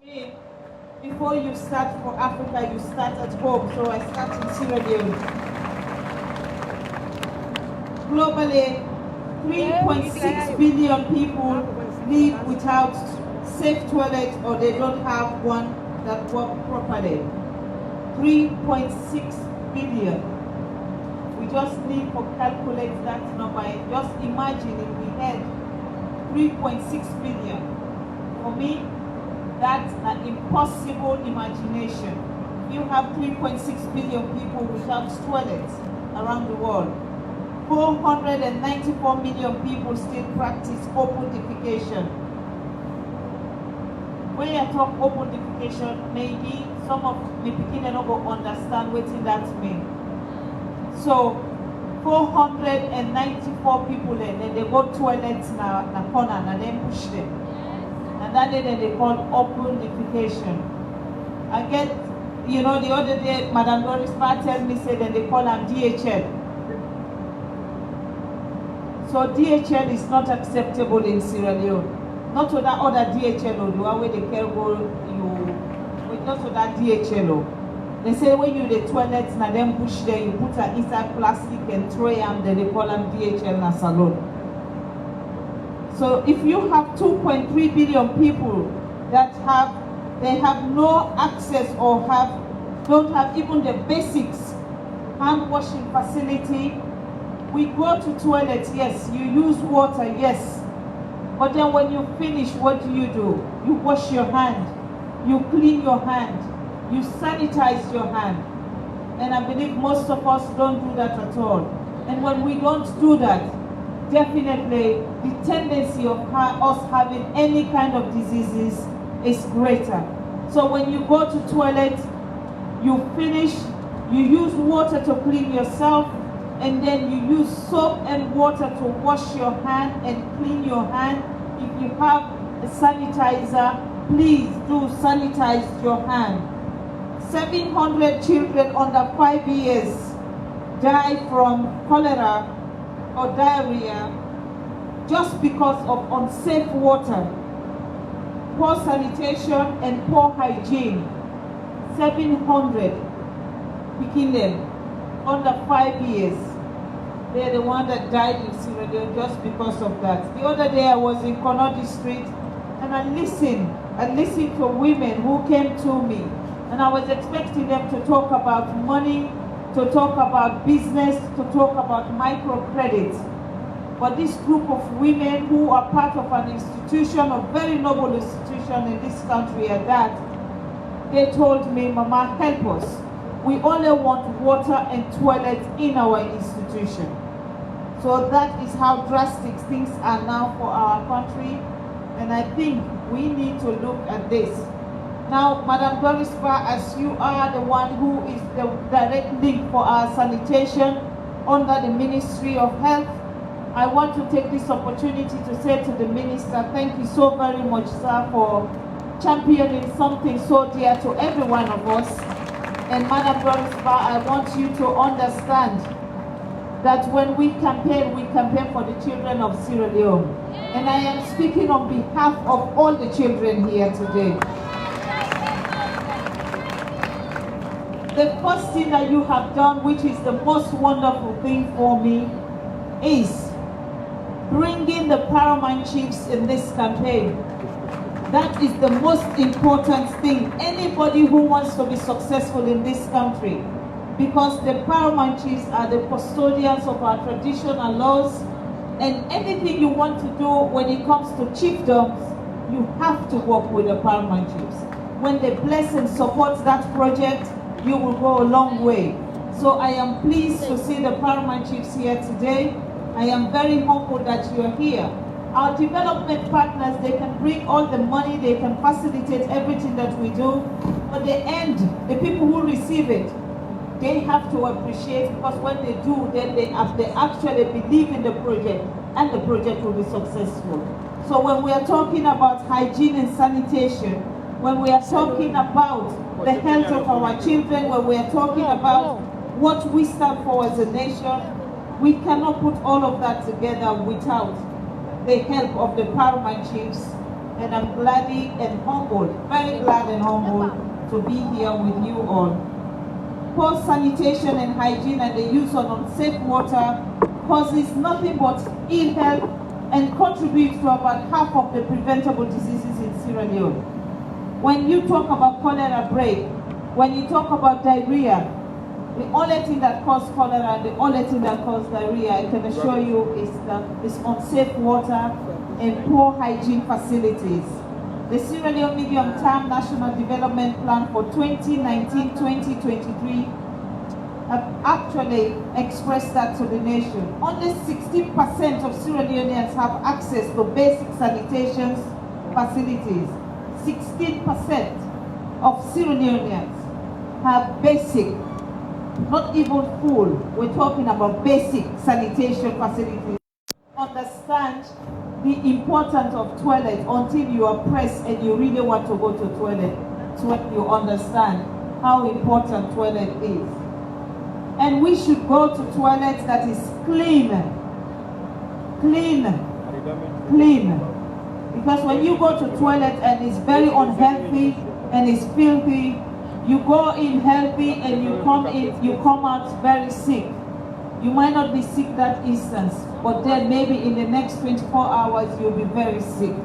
Me, before you start for Africa, you start at home. So I start in Sierra Leone. Globally, 3.6 billion people live without safe toilets or they don't have one that work properly. 3.6 billion. We just need to calculate that number. Just imagine if we had 3.6 billion. For me, that's an impossible imagination. You have 3.6 billion people without toilets around the world. 494 million people still practice open defecation. When you talk open defecation, maybe some of the beginner not go understand what that means. So 494 people and then they go toilets na corner and then push them. And that day they call open defecation. I get, the other day Madam Doris tell me say that they call them DHL. So DHL is not acceptable in Sierra Leone. Not to that other DHL or the one where they can go not to that DHL. They say when you the toilets and then push there, you put an inside plastic and throw them, then they call them DHL na salon. So if you have 2.3 billion people that have no access or don't have even the basics hand washing facility. We go to toilets, yes, you use water, yes. But then when you finish, what do? You wash your hand, you clean your hand, you sanitize your hand. And I believe most of us don't do that at all. And when we don't do that, definitely the tendency of us having any kind of diseases is greater. So when you go to toilet, you finish, you use water to clean yourself, and then you use soap and water to wash your hand and clean your hand. If you have a sanitizer, please do sanitize your hand. 700 children under 5 years die from cholera or diarrhea just because of unsafe water, poor sanitation and poor hygiene. 700 picking them under 5 years. They're the one that died in Sierra Leone just because of that. The other day I was in Konodi Street and I listened to women who came to me, and I was expecting them to talk about money, to talk about business, to talk about microcredit. But this group of women who are part of an institution, a very noble institution in this country at that, they told me, Mama, help us. We only want water and toilets in our institution. So that is how drastic things are now for our country. And I think we need to look at this. Now, Madam Doris, as you are the one who is the direct link for our sanitation under the Ministry of Health, I want to take this opportunity to say to the Minister, thank you so very much, sir, for championing something so dear to every one of us. And Madam Doris, I want you to understand that when we campaign for the children of Sierra Leone. And I am speaking on behalf of all the children here today. The first thing that you have done, which is the most wonderful thing for me, is bringing the paramount chiefs in this campaign. That is the most important thing. Anybody who wants to be successful in this country, because the paramount chiefs are the custodians of our traditional laws, and anything you want to do when it comes to chiefdoms, you have to work with the paramount chiefs. When they bless and support that project, you will go a long way. So I am pleased to see the paramount chiefs here today. I am very humbled that you are here. Our development partners, they can bring all the money, they can facilitate everything that we do, but the end, the people who receive it, they have to appreciate, because when they do, then they actually believe in the project, and the project will be successful. So when we are talking about hygiene and sanitation, when we are talking about the health of our children, when we are talking about what we stand for as a nation, we cannot put all of that together without the help of the paramount chiefs and I'm glad and humbled, very glad and humbled to be here with you all. Poor sanitation and hygiene and the use of unsafe water causes nothing but ill health and contributes to about half of the preventable diseases in Sierra Leone. When you talk about cholera break, when you talk about diarrhea, the only thing that causes cholera and the only thing that causes diarrhea, I can assure you, is unsafe water and poor hygiene facilities. The Sierra Leone Medium-Term National Development Plan for 2019-2023 have actually expressed that to the nation. Only 16% of Sierra Leoneans have access to basic sanitation facilities. 16% of Sierra Leoneans have basic, not even full, we're talking about basic sanitation facilities. Understand the importance of toilet until you are pressed and you really want to go to toilet. So you understand how important toilet is. And we should go to toilets that is clean. Because when you go to toilet and it's very unhealthy and it's filthy, you go in healthy and you come out very sick. You might not be sick that instance, but then maybe in the next 24 hours you'll be very sick.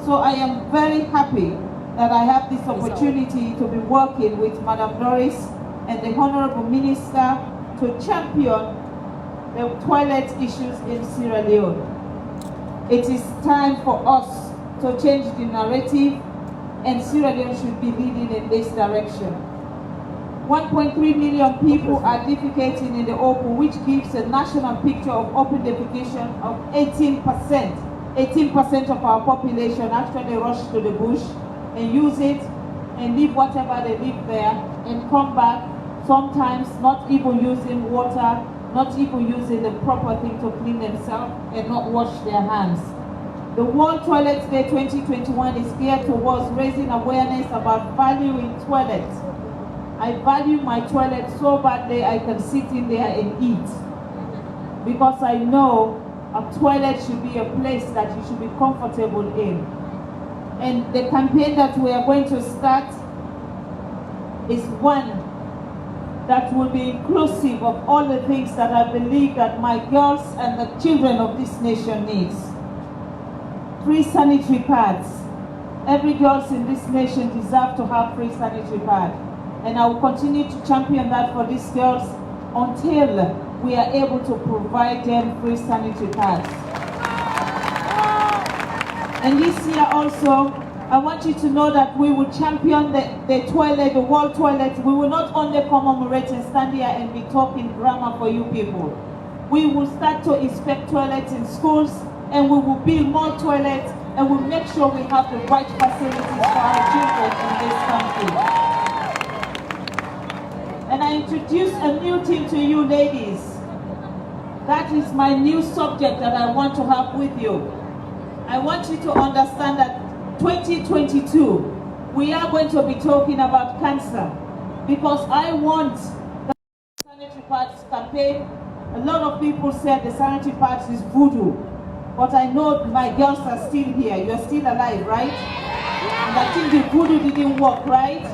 So I am very happy that I have this opportunity to be working with Madam Doris and the Honorable Minister to champion the toilet issues in Sierra Leone. It is time for us to change the narrative, and Sierra Leone should be leading in this direction. 1.3 million people are defecating in the open, which gives a national picture of open defecation of 18%. 18% of our population actually rush to the bush and use it and leave whatever they leave there and come back, sometimes not even using water, not even using the proper thing to clean themselves and not wash their hands. The World Toilet Day 2021 is geared towards raising awareness about valuing toilets. I value my toilet so badly I can sit in there and eat. Because I know a toilet should be a place that you should be comfortable in. And the campaign that we are going to start is one that will be inclusive of all the things that I believe that my girls and the children of this nation needs. Free sanitary pads. Every girl in this nation deserves to have free sanitary pads. And I will continue to champion that for these girls until we are able to provide them free sanitary pads. And this year also, I want you to know that we will champion the toilet, the world toilet. We will not only commemorate and stand here and be talking grammar for you people. We will start to inspect toilets in schools, and we will build more toilets, and we'll make sure we have the right facilities for our children in this country. And I introduce a new thing to you ladies. That is my new subject that I want to have with you. I want you to understand that 2022, we are going to be talking about cancer, because I want the sanitary pads campaign. A lot of people said the sanitary pads is voodoo, but I know my girls are still here. You're still alive, right? And I think the voodoo didn't work, right?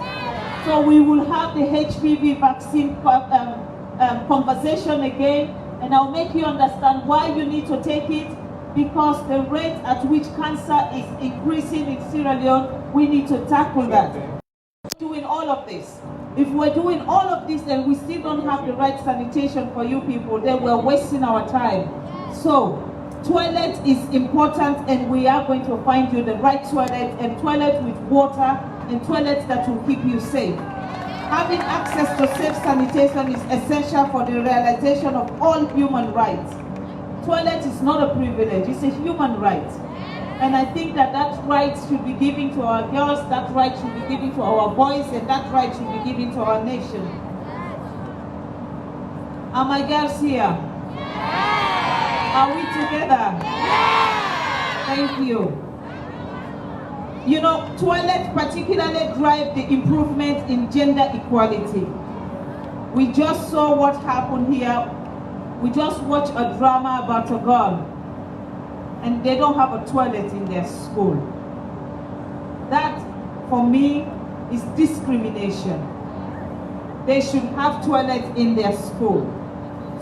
So we will have the HPV vaccine conversation again, and I'll make you understand why you need to take it, because the rate at which cancer is increasing in Sierra Leone, we need to tackle that. Doing all of this. If we're doing all of this and we still don't have the right sanitation for you people, then we're wasting our time. So, toilet is important, and we are going to find you the right toilet, and toilet with water, and toilets that will keep you safe. Having access to safe sanitation is essential for the realization of all human rights. Toilet is not a privilege, it's a human right. And I think that that right should be given to our girls, that right should be given to our boys, and that right should be given to our nation. Are my girls here? Are we together? Thank you. You know, toilets particularly drive the improvement in gender equality. We just saw what happened here. We just watched a drama about a girl, and they don't have a toilet in their school. for me, is discrimination. They should have toilets in their school.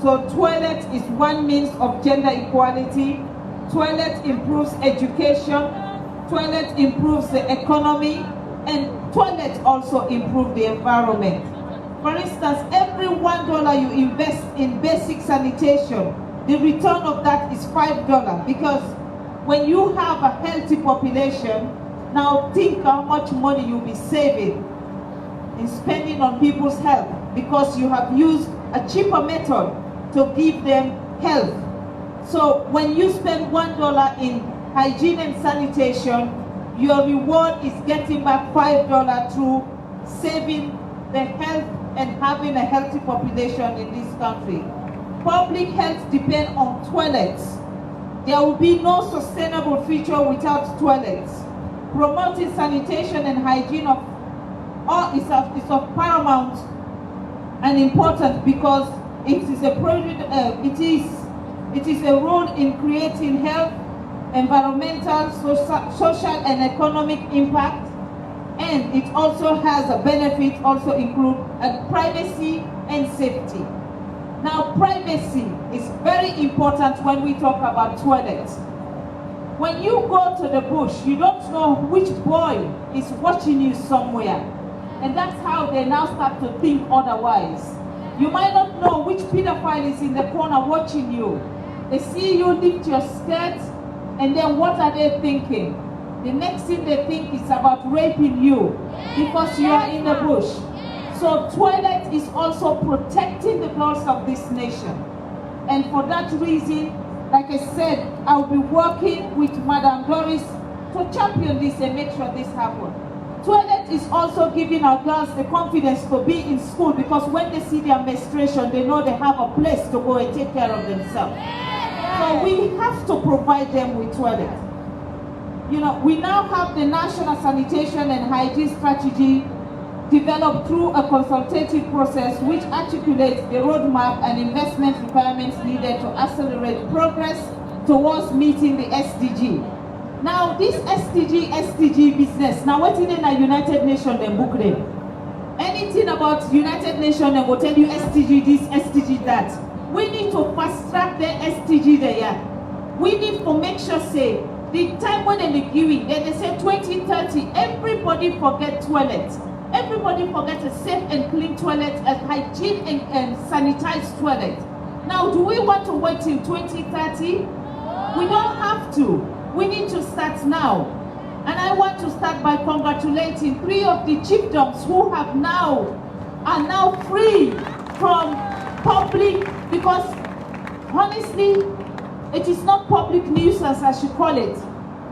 So toilet is one means of gender equality. Toilet improves education. Toilet improves the economy. And toilet also improves the environment. For instance, every $1 you invest in basic sanitation, the return of that is $5, because when you have a healthy population, now think how much money you'll be saving in spending on people's health, because you have used a cheaper method to give them health. So when you spend $1 in hygiene and sanitation, your reward is getting back $5 through saving the health and having a healthy population in this country. Public health depends on toilets. There will be no sustainable future without toilets. Promoting sanitation and hygiene is of paramount and important, because it is a role in creating health, environmental, social and economic impact, and it also has a benefit, also include privacy and safety. Now, privacy is very important when we talk about toilets. When you go to the bush, you don't know which boy is watching you somewhere. And that's how they now start to think otherwise. You might not know which pedophile is in the corner watching you. They see you lift your skirt, and then what are they thinking? The next thing they think is about raping you because you are in the bush. So toilet is also protecting the girls of this nation. And for that reason, like I said, I'll be working with Madam Doris to champion this and make sure this happens. Toilet is also giving our girls the confidence to be in school, because when they see their menstruation, they know they have a place to go and take care of themselves. So we have to provide them with toilet. You know, we now have the National Sanitation and Hygiene Strategy developed through a consultative process which articulates the roadmap and investment requirements needed to accelerate progress towards meeting the SDG. Now, this SDG business, now what's in a United Nations and book them? Anything about United Nations, they will tell you SDG this, SDG that. We need to fast track the SDG there. We need to make sure, say, the time when they're giving, then they say 2030, everybody forget toilets. Everybody forget a safe and clean toilet, a hygiene and sanitized toilet. Now, do we want to wait till 2030? We don't have to. We need to start now. And I want to start by congratulating 3 of the chiefdoms who are now free from public, because honestly, it is not public nuisance, I should call it,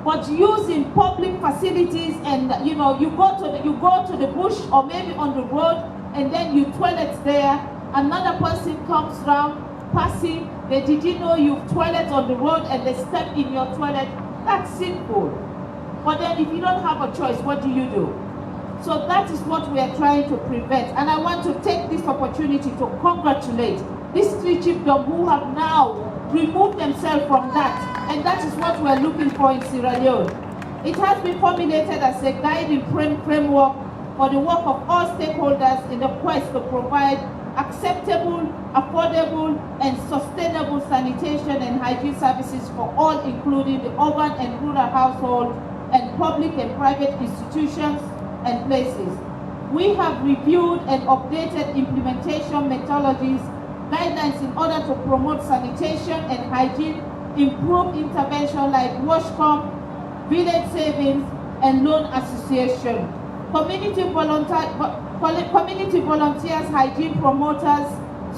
but using public facilities, and you know, you go to the bush or maybe on the road, and then you toilet there. Another person comes around, passing, they didn't know you toilet on the road and they step in your toilet. That's simple. But then if you don't have a choice, what do you do? So that is what we are trying to prevent. And I want to take this opportunity to congratulate these 3 chiefdoms who have now removed themselves from that. And that is what we are looking for in Sierra Leone. It has been formulated as a guiding framework for the work of all stakeholders in the quest to provide acceptable, affordable, and sustainable sanitation and hygiene services for all, including the urban and rural households and public and private institutions and places. We have reviewed and updated implementation methodologies, guidelines in order to promote sanitation and hygiene, improve intervention like wash pump, village savings, and loan association. Community volunteers, hygiene promoters,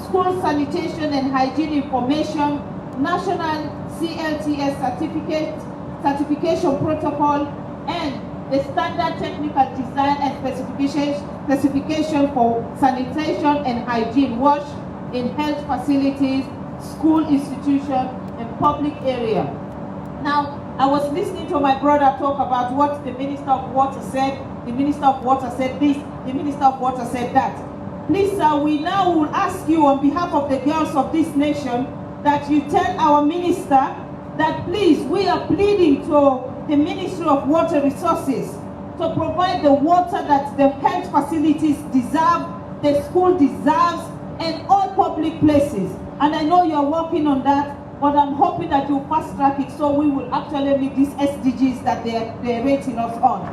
school sanitation and hygiene information, national CLTS certification protocol, and the standard technical design and specification for sanitation and hygiene wash in health facilities, school institutions, and public area. Now, I was listening to my brother talk about what the Minister of Water said. The Minister of Water said this, the Minister of Water said that. Please, sir, we now will ask you on behalf of the girls of this nation that you tell our minister that please, we are pleading to the Ministry of Water Resources to provide the water that the health facilities deserve, the school deserves, and all public places. And I know you're working on that, but I'm hoping that you fast track it so we will actually meet these SDGs that they're rating us on.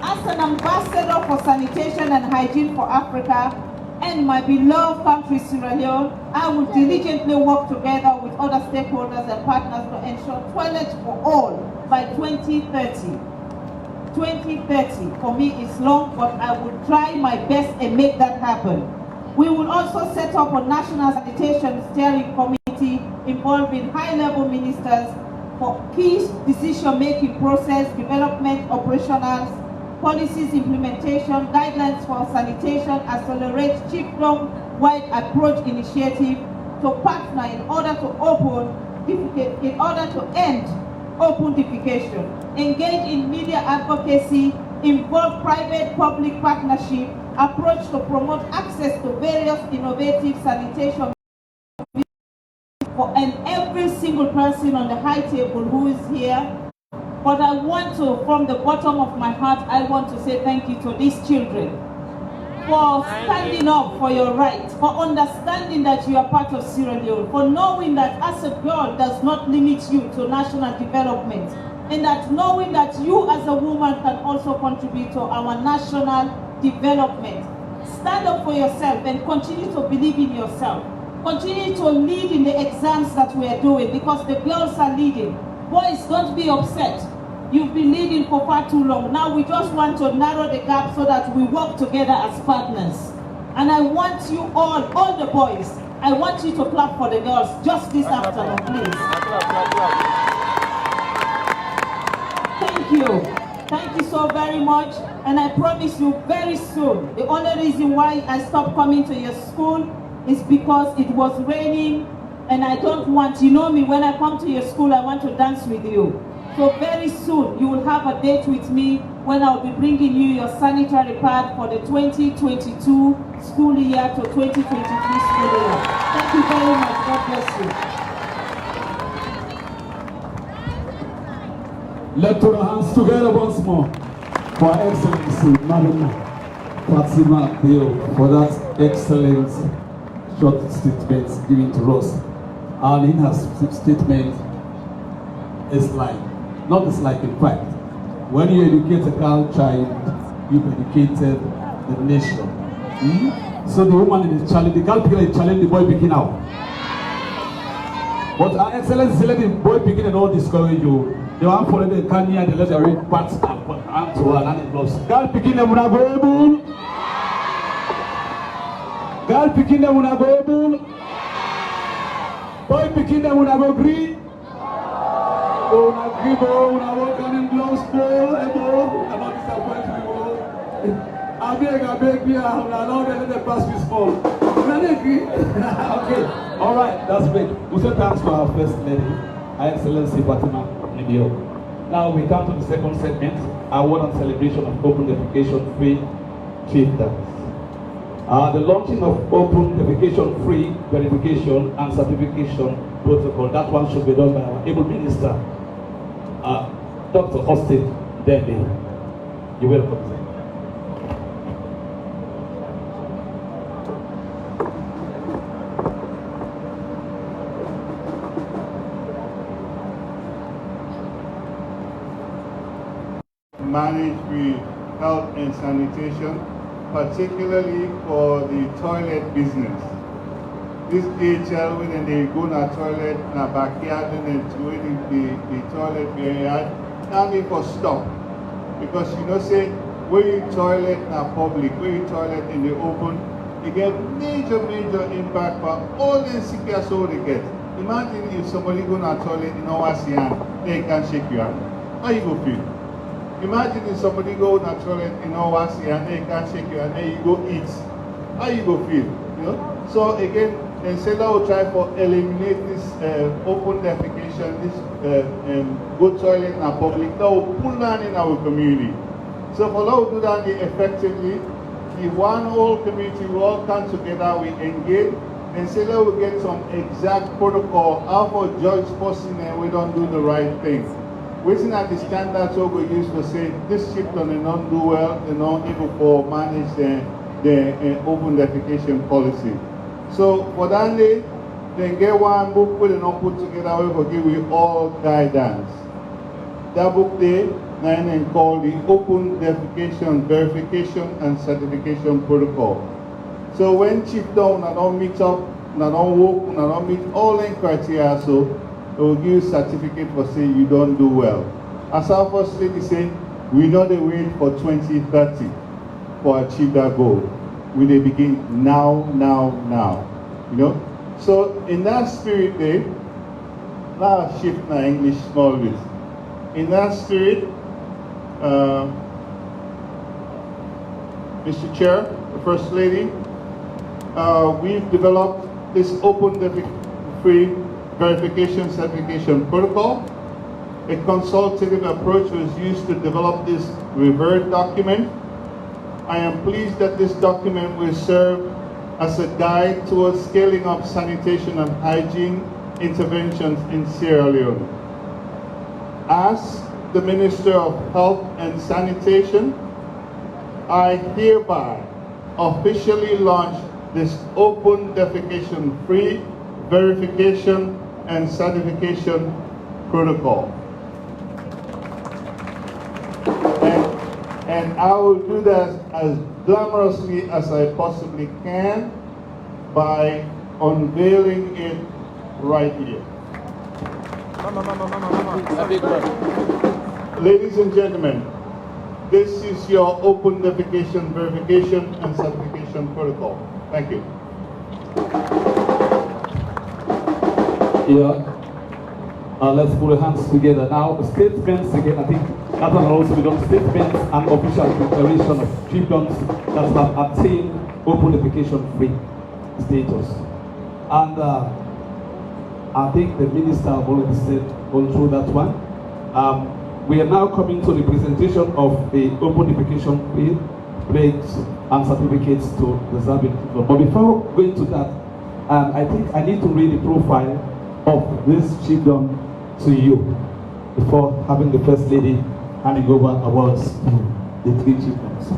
As an ambassador for sanitation and hygiene for Africa and my beloved country, Sierra Leone, I will diligently work together with other stakeholders and partners to ensure toilets for all by 2030. 2030 for me is long, but I will try my best and make that happen. We will also set up a national sanitation steering committee involving high-level ministers for key decision-making process, development, operationals, policies implementation, guidelines for sanitation, accelerate chiefdom-wide approach initiative to partner in order to end open defecation, engage in media advocacy, involve private-public partnership, approach to promote access to various innovative sanitation for every single person on the high table who is here. But I want to, from the bottom of my heart, I want to say thank you to these children for standing up for your rights, for understanding that you are part of Sierra Leone, for knowing that as a girl does not limit you to national development, and that knowing that you as a woman can also contribute to our national development. Stand up for yourself and continue to believe in yourself. Continue to lead in the exams that we are doing, because the girls are leading. Boys, don't be upset. You've been leading for far too long. Now we just want to narrow the gap so that we work together as partners. And I want you all the boys, I want you to clap for the girls just this afternoon, please. Thank you. Thank you so very much. And I promise you very soon, the only reason why I stopped coming to your school is because it was raining, and I don't want, you know me, when I come to your school, I want to dance with you. So very soon, you will have a date with me when I'll be bringing you your sanitary pad for the 2022 school year to 2023 school year. Thank you very much. God bless you. Let's put our hands together once more for Her Excellency, Madam Fatima, for that excellent short statement given to us. And in her statement, it's like, not it's like in fact, when you educate a girl child, you've educated the nation. So the woman is challenge, the girl picking is challenge the boy picking out. But Her Excellency, let the boy picking and all discourage you. They want for the Kenya and the let the red parts and put hand to her and it blows. Girl picking them when I go able. Girl picking them when I go able. Boy picking them when I go green. Oh, I agree, when I walk on in gloves, I'm not disappointed. I beg me, I'm allowed to let them pass this ball. You agree? Okay, all right, that's great. We say thanks to our First Lady, Her Excellency Fatima. Now we come to the second segment, award and celebration of open defecation-free chieftains. The launching of open defecation-free verification and certification protocol, that one should be done by our able minister, Dr. Austin Dende. You're welcome, sir. Manage with health and sanitation, particularly for the toilet business. This DHL, when they go to the toilet in the backyard and then to the toilet area, now need for stop. Because you know, say, when you toilet in the public, when you toilet in the open, you get major impact for all the sickness so they get. Imagine if somebody go to the toilet in our hand, they can't shake your hand. How you go feel? Imagine if somebody go to the toilet in our hand and they can't shake your hand, and you go eat. How you go feel? You know? So again, instead of try for eliminate this open defecation, this good toilet in our public, now we'll pull down in our community. So for now to do that effectively, the one whole community will all come together, we engage, and say that we get some exact protocol, how for judge person and we don't do the right thing. waiting at the standards what we use to say this chieftain they don't do well, they not able to manage the open defecation policy. So for that day, they get one book where they don't put together we will give you all guidance. That book there, then called the Open Defecation Verification and Certification Protocol. So when chieftain don't meet up, don't work, don't meet all the criteria, so they will give you certificate for say you don't do well. As our first lady say, we know the wait for 2030 for achieve that goal. We they begin now. You know? So in that spirit there, now shift na English small bit. In that spirit, Mr. Chair, the First Lady, we've developed this open free verification certification protocol. A consultative approach was used to develop this revert document. I am pleased that this document will serve as a guide towards scaling up sanitation and hygiene interventions in Sierra Leone. As the Minister of Health and Sanitation, I hereby officially launch this open defecation-free verification and certification protocol. And I will do that as glamorously as I possibly can by unveiling it right here. Ladies and gentlemen, this is your open defecation verification and certification protocol. Thank you. Yeah. Let's put our hands together. Now, statements again, I think that one also becomes statements and official declaration of chieftains that have attained open defecation free status. And I think the minister have already said, gone through that one. We are now coming to the presentation of the open defecation free plaques and certificates to the deserving people. But before going to that, I think I need to read the profile of this chieftain to you before having the First Lady handing over awards to the three chieftains.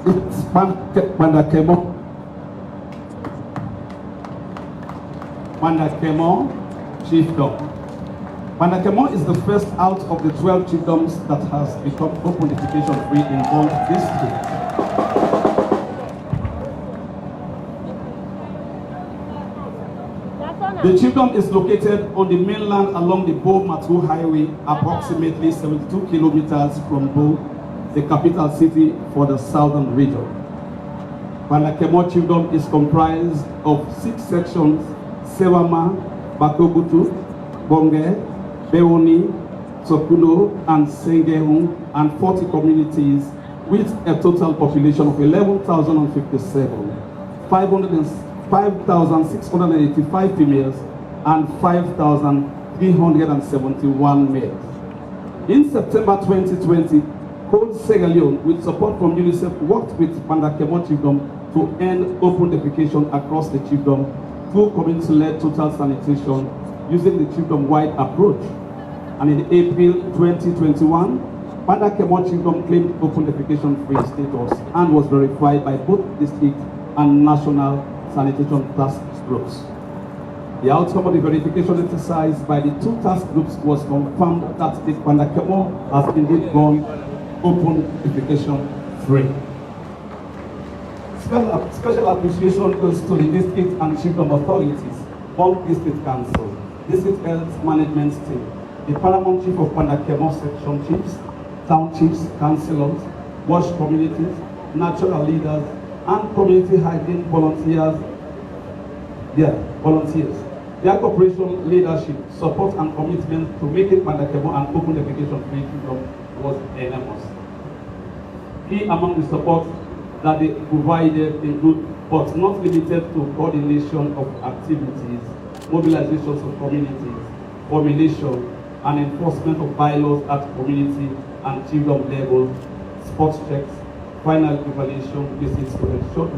It's Mandakemo chieftain. Mandakemo is the first out of the 12 chiefdoms that has become open defecation free in all districts. The chiefdom is located on the mainland along the Bo-Matu Highway, approximately 72 kilometers from Bo, the capital city for the southern region. Mandakemo chiefdom is comprised of 6 sections: Sewama, Bakobutu, Bonge, Beoni, Sokuno, and Sengehun, and 40 communities with a total population of 11,057, 5,685 females, and 5,371 males. In September 2020, Code Sierra Leone, with support from UNICEF, worked with Mandakemo chiefdom to end open defecation across the chiefdom through community-led total sanitation using the chiefdom-wide approach. And in April 2021, Mandakemo chiefdom claimed open defecation-free status and was verified by both district and national sanitation task groups. The outcome of the verification exercise by the 2 task groups was confirmed that the Mandakemo has indeed gone open defecation-free. Special appreciation goes to the district and chiefdom authorities, all district council, district health management team, the paramount chief of Mandakemo section chiefs, town chiefs, councillors, wash communities, natural leaders, and community hygiene volunteers. Their cooperation, leadership, support, and commitment to making Mandakemo an open defecation free chiefdom was enormous. Key among the support that they provided include, but not limited to, coordination of activities, mobilizations of communities, formulation and enforcement of bylaws at community and chiefdom level, sports checks, final evaluation visits to ensure